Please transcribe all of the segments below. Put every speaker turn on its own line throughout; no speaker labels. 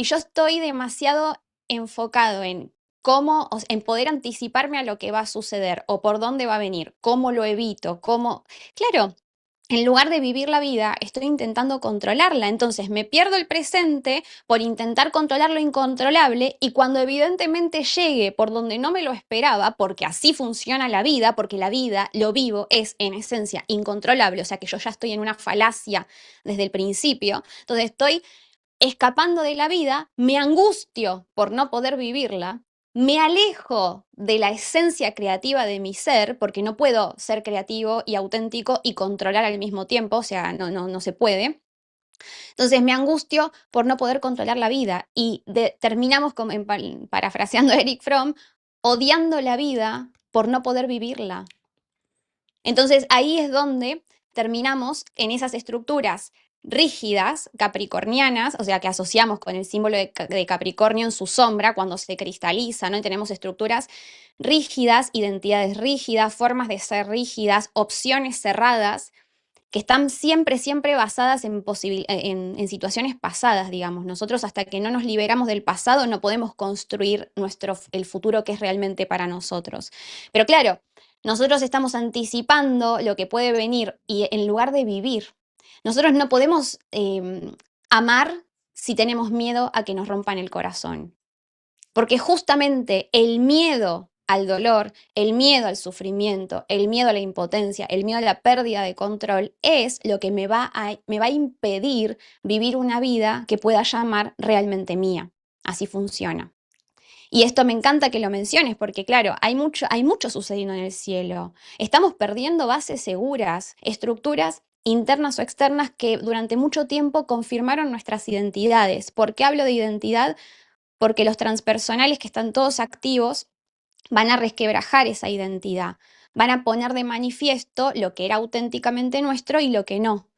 Y yo estoy demasiado enfocado en cómo, en poder anticiparme a lo que va a suceder o por dónde va a venir, cómo lo evito, cómo... Claro, en lugar de vivir la vida, estoy intentando controlarla. Entonces me pierdo el presente por intentar controlar lo incontrolable y cuando evidentemente llegue por donde no me lo esperaba, porque así funciona la vida, porque la vida, lo vivo, es en esencia incontrolable, o sea que yo ya estoy en una falacia desde el principio. Entonces estoy escapando de la vida, me angustio por no poder vivirla, me alejo de la esencia creativa de mi ser, porque no puedo ser creativo y auténtico y controlar al mismo tiempo, o sea, no se puede. Entonces me angustio por no poder controlar la vida y terminamos, como parafraseando a Eric Fromm, odiando la vida por no poder vivirla. Entonces ahí es donde terminamos en esas estructuras rígidas, capricornianas, o sea, que asociamos con el símbolo de Capricornio en su sombra cuando se cristaliza, ¿no? Y tenemos estructuras rígidas, identidades rígidas, formas de ser rígidas, opciones cerradas, que están siempre, siempre basadas en situaciones pasadas, digamos. Nosotros hasta que no nos liberamos del pasado no podemos construir el futuro que es realmente para nosotros. Pero claro, nosotros estamos anticipando lo que puede venir y en lugar de vivir, nosotros no podemos amar si tenemos miedo a que nos rompan el corazón. Porque justamente el miedo al dolor, el miedo al sufrimiento, el miedo a la impotencia, el miedo a la pérdida de control es lo que me va a impedir vivir una vida que pueda llamar realmente mía. Así funciona. Y esto me encanta que lo menciones porque, claro, hay mucho sucediendo en el cielo. Estamos perdiendo bases seguras, estructuras internas o externas que durante mucho tiempo confirmaron nuestras identidades. ¿Por qué hablo de identidad? Porque los transpersonales que están todos activos van a resquebrajar esa identidad, van a poner de manifiesto lo que era auténticamente nuestro y lo que no.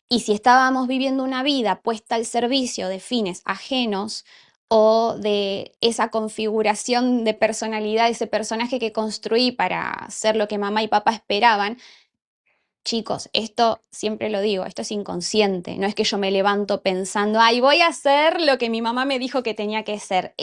Y si estábamos viviendo una vida puesta al servicio de fines ajenos o de esa configuración de personalidad, ese personaje que construí para ser lo que mamá y papá esperaban, chicos, esto siempre lo digo, esto es inconsciente, no es que yo me levanto pensando, ay, voy a hacer lo que mi mamá me dijo que tenía que ser.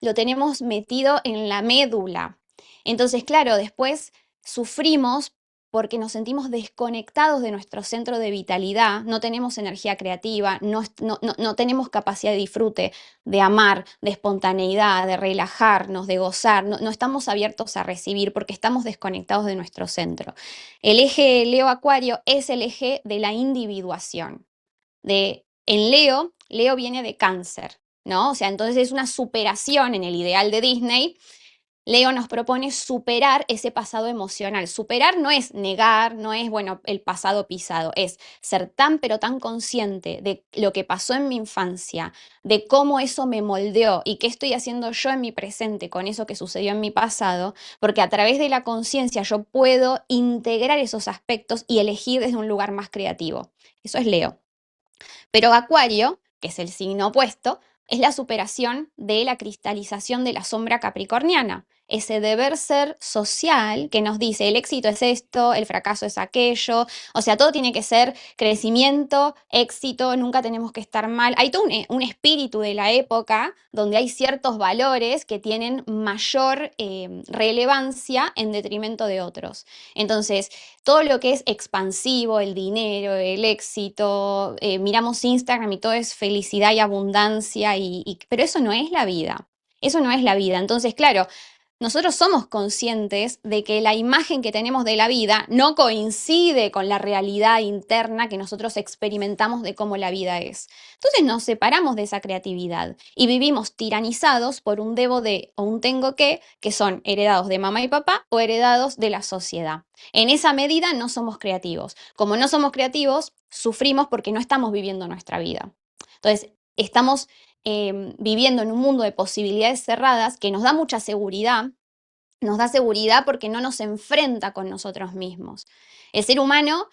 Lo tenemos metido en la médula. Entonces, claro, después sufrimos porque nos sentimos desconectados de nuestro centro de vitalidad, no tenemos energía creativa, no tenemos capacidad de disfrute, de amar, de espontaneidad, de relajarnos, de gozar, no estamos abiertos a recibir porque estamos desconectados de nuestro centro. El eje Leo-Acuario es el eje de la individuación. En Leo, Leo viene de Cáncer, ¿no? O sea, entonces es una superación en el ideal de Disney. Leo nos propone superar ese pasado emocional. Superar no es negar, no es, bueno, el pasado pisado, es ser tan pero tan consciente de lo que pasó en mi infancia, de cómo eso me moldeó y qué estoy haciendo yo en mi presente con eso que sucedió en mi pasado, porque a través de la conciencia yo puedo integrar esos aspectos y elegir desde un lugar más creativo. Eso es Leo. Pero Acuario, que es el signo opuesto, es la superación de la cristalización de la sombra capricorniana, ese deber ser social que nos dice el éxito es esto, el fracaso es aquello, o sea, todo tiene que ser crecimiento, éxito, nunca tenemos que estar mal. Hay todo un espíritu de la época donde hay ciertos valores que tienen mayor relevancia en detrimento de otros. Entonces, todo lo que es expansivo, el dinero, el éxito, miramos Instagram y todo es felicidad y abundancia, pero eso no es la vida. Eso no es la vida. Entonces, claro, nosotros somos conscientes de que la imagen que tenemos de la vida no coincide con la realidad interna que nosotros experimentamos de cómo la vida es. Entonces nos separamos de esa creatividad y vivimos tiranizados por un debo de o un tengo que son heredados de mamá y papá o heredados de la sociedad. En esa medida no somos creativos. Como no somos creativos, sufrimos porque no estamos viviendo nuestra vida. Entonces, estamos viviendo en un mundo de posibilidades cerradas que nos da seguridad porque no nos enfrenta con nosotros mismos. El ser humano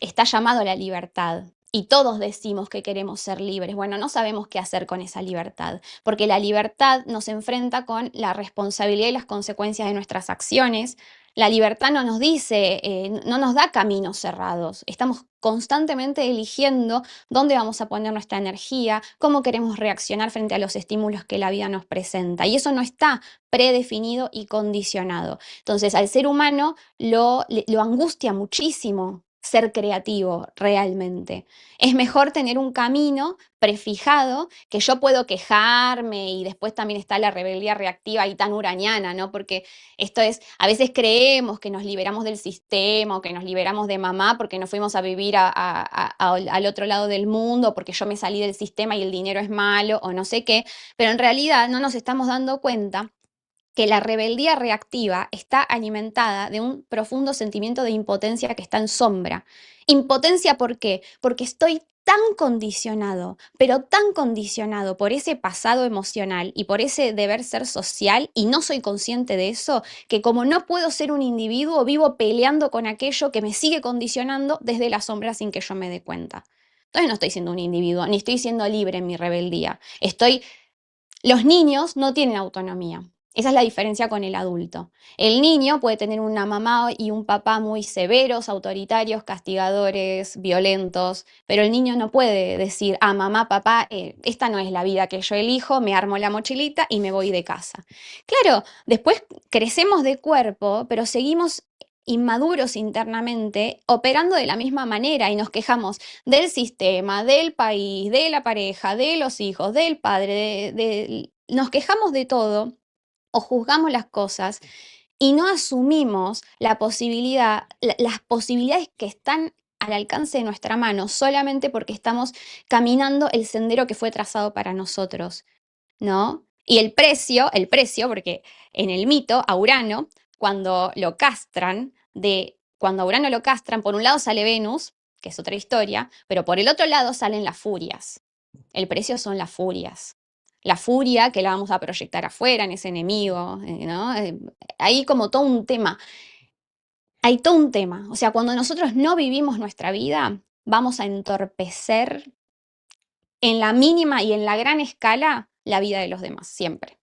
está llamado a la libertad. Y todos decimos que queremos ser libres. Bueno, no sabemos qué hacer con esa libertad, porque la libertad nos enfrenta con la responsabilidad y las consecuencias de nuestras acciones. La libertad no nos dice, no nos da caminos cerrados. Estamos constantemente eligiendo dónde vamos a poner nuestra energía, cómo queremos reaccionar frente a los estímulos que la vida nos presenta. Y eso no está predefinido y condicionado. Entonces, al ser humano lo angustia muchísimo ser creativo realmente. Es mejor tener un camino prefijado, que yo puedo quejarme, y después también está la rebeldía reactiva y tan uraniana, ¿no? Porque esto es, a veces creemos que nos liberamos del sistema o que nos liberamos de mamá porque nos fuimos a vivir al otro lado del mundo, porque yo me salí del sistema y el dinero es malo o no sé qué, pero en realidad no nos estamos dando cuenta que la rebeldía reactiva está alimentada de un profundo sentimiento de impotencia que está en sombra. Impotencia, ¿por qué? Porque estoy tan condicionado, pero tan condicionado por ese pasado emocional y por ese deber ser social, y no soy consciente de eso, que como no puedo ser un individuo, vivo peleando con aquello que me sigue condicionando desde la sombra sin que yo me dé cuenta. Entonces no estoy siendo un individuo, ni estoy siendo libre en mi rebeldía. Los niños no tienen autonomía. Esa es la diferencia con el adulto. El niño puede tener una mamá y un papá muy severos, autoritarios, castigadores, violentos, pero el niño no puede decir, mamá, papá, esta no es la vida que yo elijo, me armo la mochilita y me voy de casa. Claro, después crecemos de cuerpo, pero seguimos inmaduros internamente, operando de la misma manera y nos quejamos del sistema, del país, de la pareja, de los hijos, del padre, nos quejamos de todo o juzgamos las cosas y no asumimos las posibilidades que están al alcance de nuestra mano solamente porque estamos caminando el sendero que fue trazado para nosotros, ¿no? Y porque en el mito, a Urano, cuando a Urano lo castran, por un lado sale Venus, que es otra historia, pero por el otro lado salen las furias. El precio son las furias. La furia que la vamos a proyectar afuera en ese enemigo, ¿no? Hay como todo un tema. Hay todo un tema. O sea, cuando nosotros no vivimos nuestra vida, vamos a entorpecer en la mínima y en la gran escala la vida de los demás, siempre.